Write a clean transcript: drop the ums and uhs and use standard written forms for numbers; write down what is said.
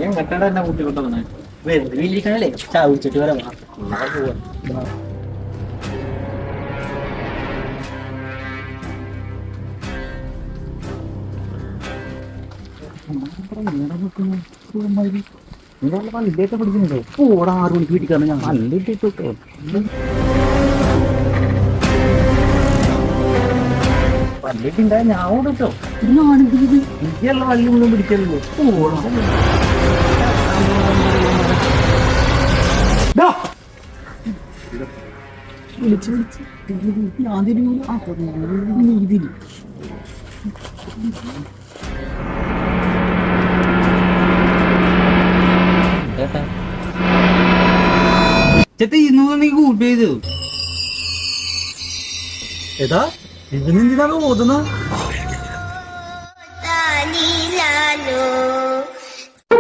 ഞാൻ കെട്ടട എന്നെ കൂട്ടിക്കൊണ്ടുവന്നേ വെറുതെ വീട്ടിലിരിക്കണല്ലേ ചാവിച്ചിട്ട് വരാം പള്ളിയൊക്കെ പിടിക്കുന്നുണ്ടോ? ഓടാ 6 മണിക്ക് വീട്ടിൽ കയറണം ഞാൻ പള്ളി ഇട്ടിട്ടോക്കെ പള്ളിട്ടുണ്ടായ ഞാൻ ഓടിട്ടോ. ഞാനെന്ത് എനിക്കുള്ള പള്ളി മുഴുവൻ പിടിക്കല്ലോ. ഓടാ വിളിച്ച് ഞാൻ ഇതിന് ചേട്ടാ 200 നീ ഗൂഗിൾ പേ ചെയ്തു. ഏതാ ഇവനെന്തിനാണ് ഓതുന്ന Dalilalo